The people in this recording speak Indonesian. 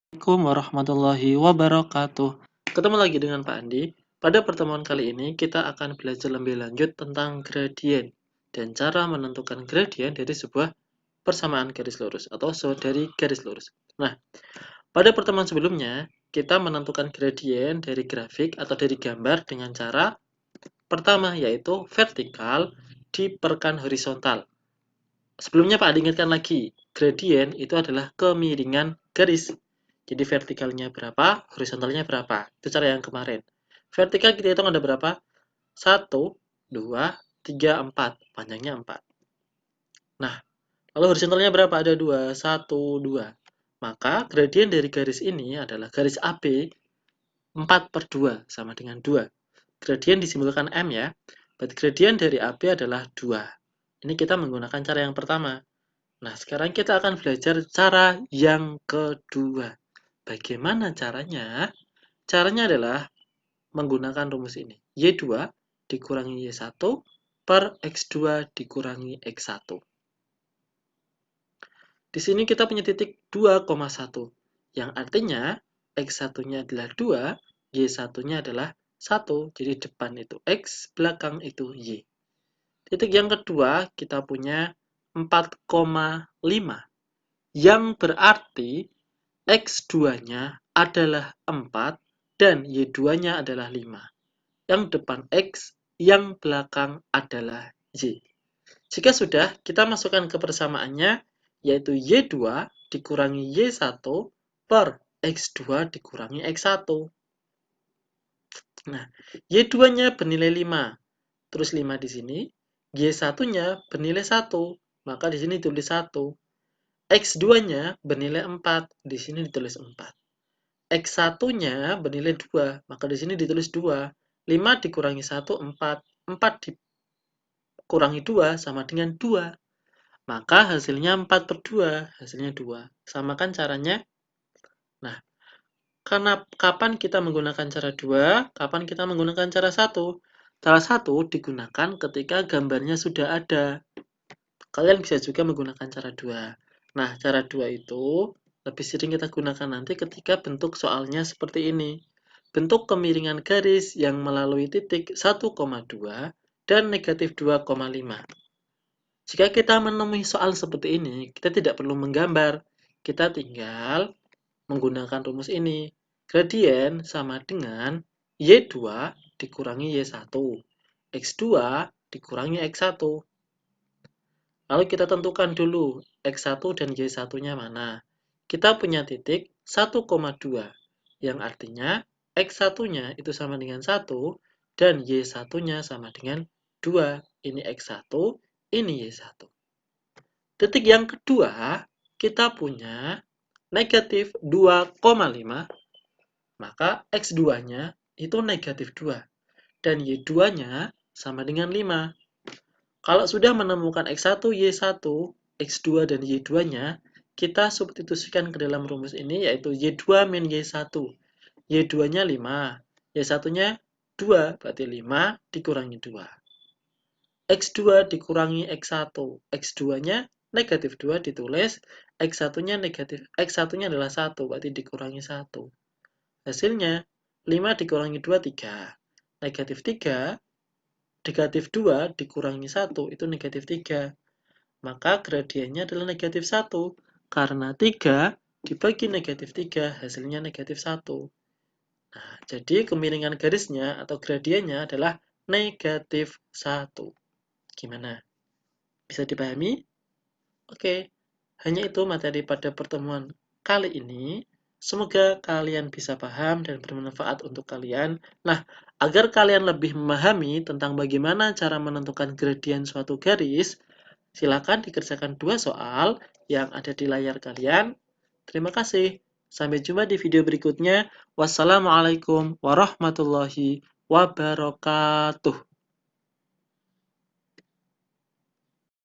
Assalamualaikum warahmatullahi wabarakatuh. Ketemu lagi dengan Pak Andi. Pada pertemuan kali ini kita akan belajar lebih lanjut tentang gradien dan cara menentukan gradien dari sebuah persamaan garis lurus atau dari garis lurus. Nah, pada pertemuan sebelumnya kita menentukan gradien dari grafik atau dari gambar dengan cara pertama yaitu vertikal diperkan horizontal. Sebelumnya Pak Andi ingatkan lagi, gradien itu adalah kemiringan garis. Jadi vertikalnya berapa, horizontalnya berapa. Itu cara yang kemarin. Vertikal kita hitung ada berapa? 1, 2, 3, 4. Panjangnya 4. Nah, lalu horizontalnya berapa? Ada 2, 1, 2. Maka gradien dari garis ini adalah garis AB 4/2 sama dengan 2. Gradien disimbolkan M ya. Berarti gradien dari AB adalah 2. Ini kita menggunakan cara yang pertama. Nah, sekarang kita akan belajar cara yang kedua. Bagaimana caranya? Caranya adalah menggunakan rumus ini. Y2 dikurangi Y1 per X2 dikurangi X1. Di sini kita punya titik 2,1. Yang artinya X1-nya adalah 2, Y1-nya adalah 1. Jadi depan itu X, belakang itu Y. Titik yang kedua kita punya 4,5. Yang berarti X2-nya adalah 4 dan Y2-nya adalah 5. Yang depan X, yang belakang adalah Y. Jika sudah, kita masukkan ke persamaannya, yaitu Y2 dikurangi Y1 per X2 dikurangi X1. Nah, Y2-nya bernilai 5. Terus 5 di sini. Y1-nya bernilai 1. Maka di sini ditulis 1. X2-nya bernilai 4. Di sini ditulis 4. X1-nya bernilai 2, maka di sini ditulis 2. 5 dikurangi 1, 4. 4 dikurangi 2 sama dengan 2. Maka hasilnya 4/2, hasilnya 2. Sama kan caranya? Nah, karena kapan kita menggunakan cara 2, kapan kita menggunakan cara 1? Cara 1 digunakan ketika gambarnya sudah ada. Kalian bisa juga menggunakan cara 2. Nah, cara 2 itu lebih sering kita gunakan nanti ketika bentuk soalnya seperti ini. Bentuk kemiringan garis yang melalui titik 1,2 dan negatif 2,5. Jika kita menemui soal seperti ini, kita tidak perlu menggambar. Kita tinggal menggunakan rumus ini. Gradien sama dengan Y2 dikurangi Y1. X2 dikurangi X1. Lalu kita tentukan dulu X1 dan Y1-nya mana. Kita punya titik 1,2, yang artinya X1-nya itu sama dengan 1, dan Y1-nya sama dengan 2. Ini X1, ini Y1. Titik yang kedua, kita punya negatif 2,5, maka X2-nya itu negatif 2, dan Y2-nya sama dengan 5. Kalau sudah menemukan X1, Y1, X2, dan Y2-nya, kita substitusikan ke dalam rumus ini, yaitu Y2 min Y1. Y2-nya 5, Y1-nya 2, berarti 5 dikurangi 2. X2 dikurangi X1. X2-nya negatif 2 ditulis, X1-nya negatif, X1-nya adalah 1, berarti dikurangi 1. Hasilnya, 5 dikurangi 2, 3. Negatif 3, negatif 2 dikurangi 1, itu negatif 3. Maka gradiennya adalah negatif 1. Karena 3 dibagi negatif 3, hasilnya negatif 1. Nah, jadi kemiringan garisnya atau gradiennya adalah negatif 1. Gimana? Bisa dipahami? Oke, hanya itu materi pada pertemuan kali ini. Semoga kalian bisa paham dan bermanfaat untuk kalian. Nah, agar kalian lebih memahami tentang bagaimana cara menentukan gradien suatu garis, silakan dikerjakan 2 soal yang ada di layar kalian. Terima kasih. Sampai jumpa di video berikutnya. Wassalamualaikum warahmatullahi wabarakatuh.